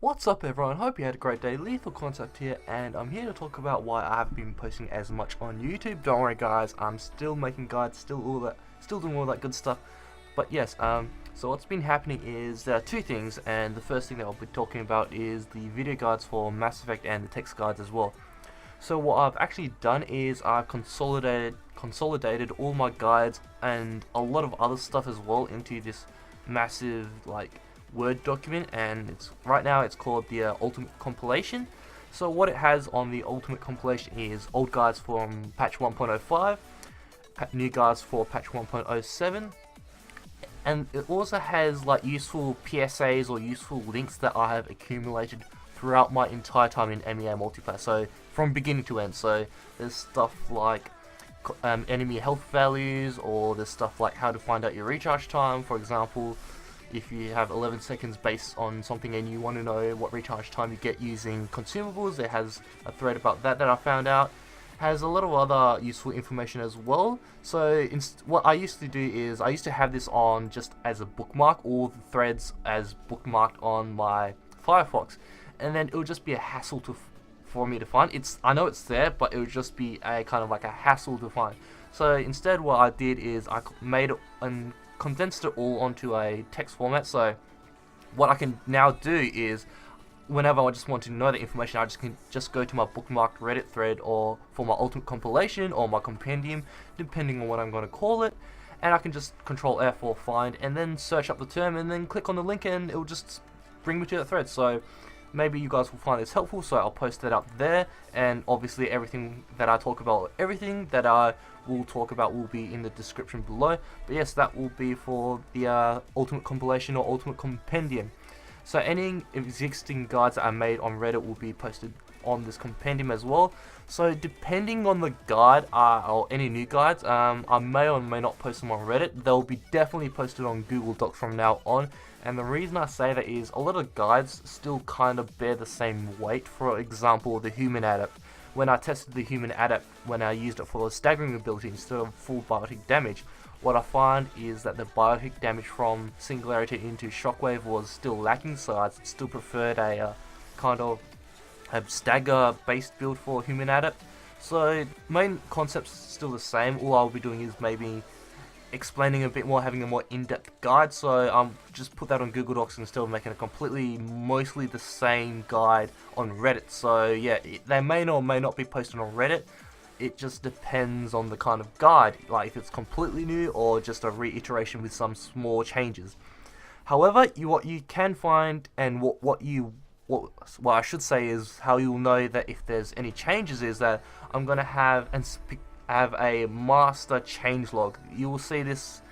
What's up everyone, hope you had a great day. Lethal Contact here, and I'm here to talk about why I haven't been posting as much on YouTube. Don't worry guys, I'm still making guides, still doing all that good stuff. But yes, so what's been happening is there are two things, and the first thing that I'll be talking about is the video guides for Mass Effect and the text guides as well. So what I've actually done is I've consolidated all my guides and a lot of other stuff as well into this massive Word document, and right now it's called the Ultimate Compilation. So what it has on the Ultimate Compilation is old guides from patch 1.05, new guides for patch 1.07, and it also has useful PSAs or useful links that I have accumulated throughout my entire time in MEA multiplayer, so from beginning to end. So there's stuff like enemy health values, or there's stuff like how to find out your recharge time. For example, if you have 11 seconds based on something and you want to know what recharge time you get using consumables, it has a thread about that I found out. Has a lot of other useful information as well. So what I used to do is I used to have this on just as a bookmark, all the threads as bookmarked on my Firefox, and then it would just be a hassle for me to find. I know it's there, but it would just be a kind of like a hassle to find. So instead what I did is I made it and condensed it all onto a text format. So what I can now do is whenever I just want to know the information, I can just go to my bookmarked Reddit thread, or for my Ultimate Compilation or my Compendium, depending on what I'm going to call it, and I can just Control F or find and then search up the term and then click on the link and it will just bring me to that thread. So maybe you guys will find this helpful, so I'll post that up there, and obviously everything that I talk about, everything that I will talk about will be in the description below. But yes, that will be for the Ultimate Compilation or Ultimate Compendium. So any existing guides that I made on Reddit will be posted on this compendium as well. So depending on the guide or any new guides, I may or may not post them on Reddit. They'll be definitely posted on Google Docs from now on. And the reason I say that is a lot of guides still kind of bear the same weight. For example, the human adept. When I tested the human adept, when I used it for the staggering ability instead of full biotic damage, what I find is that the biotic damage from Singularity into Shockwave was still lacking, so I still preferred a kind of a stagger based build for human adept. So main concept's still the same. All I'll be doing is maybe explaining a bit more, having a more in-depth guide. So just put that on Google Docs instead of making a mostly the same guide on Reddit. So yeah, they may or may not be posted on Reddit. It just depends on the kind of guide, like if it's completely new or just a reiteration with some small changes. However, what you can find, and what I should say is how you'll know that if there's any changes, is that I'm gonna have a master changelog. You will see this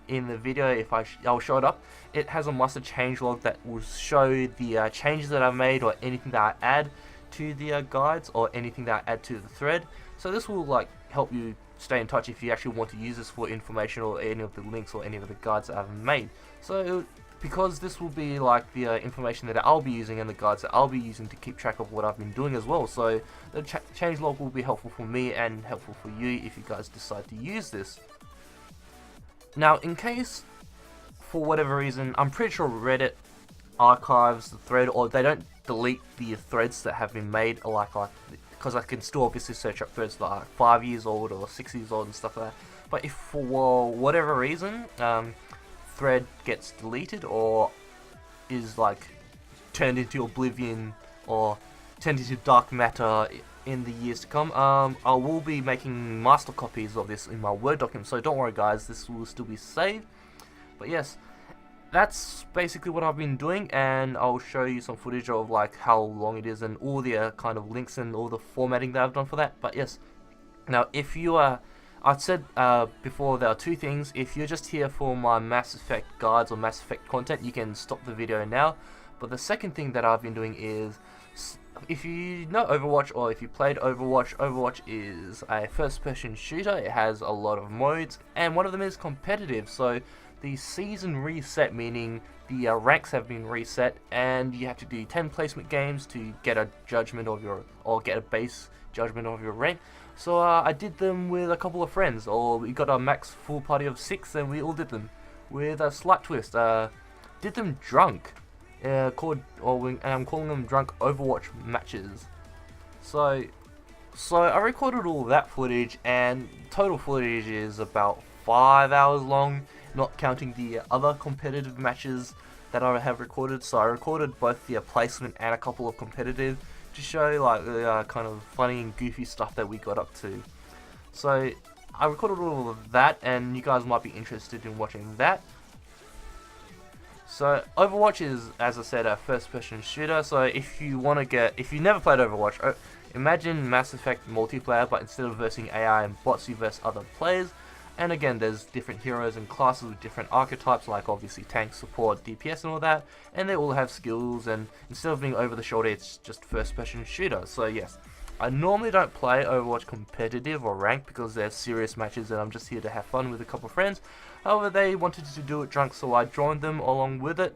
in the video if I'll show it up. It has a master changelog that will show the changes that I've made, or anything that I add to the guides, or anything that I add to the thread. So this will help you stay in touch if you actually want to use this for information, or any of the links or any of the guides that I've made. So because this will be the information that I'll be using and the guides that I'll be using to keep track of what I've been doing as well. So the changelog will be helpful for me and helpful for you if you guys decide to use this. Now, in case for whatever reason, I'm pretty sure Reddit archives the thread, or they don't delete the threads that have been made, because I can still obviously search up threads that are 5 years old or 6 years old and stuff like that. But if for whatever reason thread gets deleted or is turned into oblivion or turned into dark matter in the years to come, I will be making master copies of this in my Word document. So don't worry guys, this will still be saved. But yes, that's basically what I've been doing, and I'll show you some footage of how long it is and all the kind of links and all the formatting that I've done for that. But yes, now if you I've said before, there are two things. If you're just here for my Mass Effect guides or Mass Effect content, you can stop the video now. But the second thing that I've been doing is, if you know Overwatch, or if you played Overwatch, Overwatch is a first-person shooter. It has a lot of modes, and one of them is competitive. So the season reset, meaning the ranks have been reset, and you have to do 10 placement games to get a judgment of or get a base judgment of your rank. So I did them with a couple of friends, or we got a max full party of 6, and we all did them with a slight twist. Did them drunk. and I'm calling them drunk Overwatch matches. So I recorded all that footage, and total footage is about 5 hours long, not counting the other competitive matches that I have recorded. So I recorded both the placement and a couple of competitive to show like the kind of funny and goofy stuff that we got up to. So I recorded all of that, and you guys might be interested in watching that. So Overwatch is, as I said, a first-person shooter. So if you never played Overwatch, imagine Mass Effect multiplayer, but instead of versing AI and bots, you verse other players. And again, there's different heroes and classes with different archetypes, like obviously tank, support, DPS and all that, and they all have skills, and instead of being over the shoulder, it's just first-person shooter. So yes, I normally don't play Overwatch competitive or ranked because they're serious matches and I'm just here to have fun with a couple of friends. However, they wanted to do it drunk, so I joined them along with it.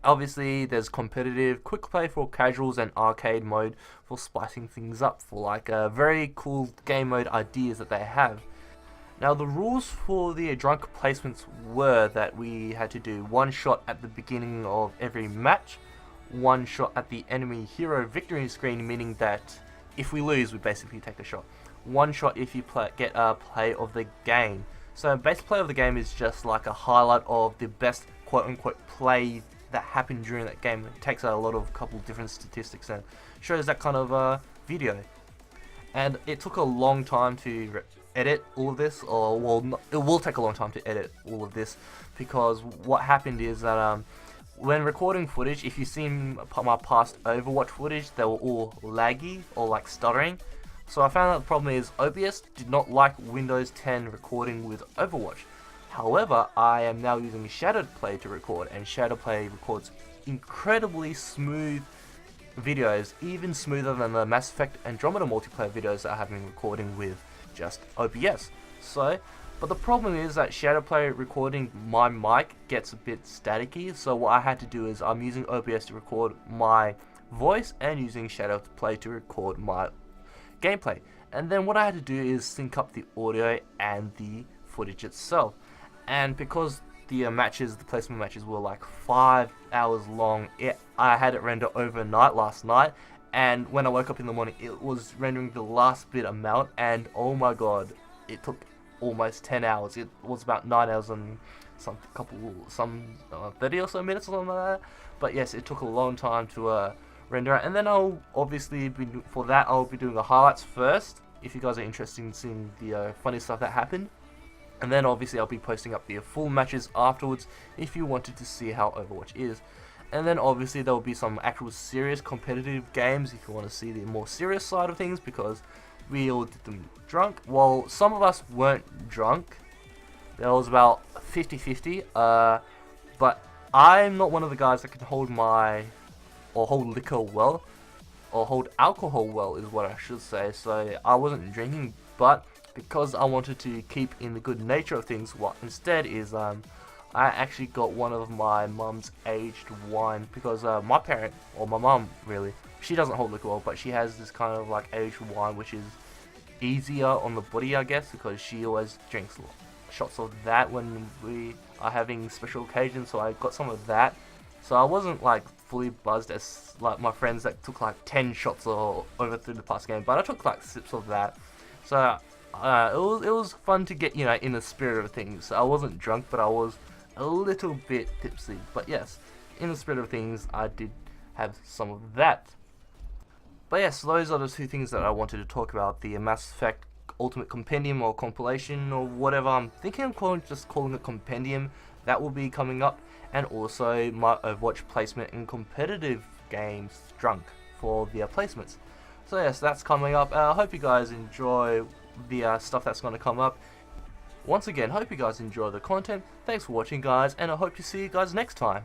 Obviously, there's competitive, quick play for casuals, and arcade mode for spicing things up for like very cool game mode ideas that they have. Now, the rules for the drunk placements were that we had to do one shot at the beginning of every match, one shot at the enemy hero victory screen, meaning that if we lose, we basically take a shot. One shot if you get a play of the game. So best play of the game is just like a highlight of the best quote-unquote play that happened during that game. It takes a lot of couple different statistics and shows that kind of video. And it took a long time to edit all of this, or well, it will take a long time to edit all of this, because what happened is that when recording footage, if you've seen my past Overwatch footage, they were all laggy or like stuttering. So I found out the problem is OBS did not like Windows 10 recording with Overwatch. However, I am now using Shadowplay to record, and Shadowplay records incredibly smooth videos, even smoother than the Mass Effect Andromeda multiplayer videos that I have been recording with just OBS. But the problem is that Shadowplay recording my mic gets a bit staticky, so what I had to do is I'm using OBS to record my voice and using Shadowplay to record my gameplay. And then what I had to do is sync up the audio and the footage itself. And because the placement matches were like 5 hours long, I had it render overnight last night, and when I woke up in the morning, it was rendering the last bit amount, and oh my god, it took almost 10 hours. It was about 9 hours and some 30 or so minutes or something like that. But yes, it took a long time to render it. And then I'll obviously I'll be doing the highlights first, if you guys are interested in seeing the funny stuff that happened. And then obviously I'll be posting up the full matches afterwards if you wanted to see how Overwatch is. And then obviously there will be some actual serious competitive games if you want to see the more serious side of things, because we all did them drunk. Well, some of us weren't drunk. There was about 50-50. But I'm not one of the guys that can hold liquor well, or hold alcohol well is what I should say. So I wasn't drinking, but because I wanted to keep in the good nature of things, what instead is I actually got one of my mum's aged wine, because my parent, or my mum really, she doesn't hold liquor well, but she has this kind of like aged wine which is easier on the body, I guess, because she always drinks shots of that when we are having special occasions. So I got some of that, so I wasn't like fully buzzed as like my friends that took like 10 shots over through the past game, but I took like sips of that. So it was fun to get, in the spirit of things. I wasn't drunk, but I was a little bit tipsy. But yes, in the spirit of things, I did have some of that. But yes, those are the two things that I wanted to talk about: the Mass Effect Ultimate Compendium or Compilation or whatever. I'm thinking of just calling it Compendium. That will be coming up, and also my Overwatch placement in competitive games drunk for the placements. So yes, that's coming up. I hope you guys enjoy the stuff that's going to come up. Once again, hope you guys enjoy the content. Thanks for watching, guys, and I hope to see you guys next time.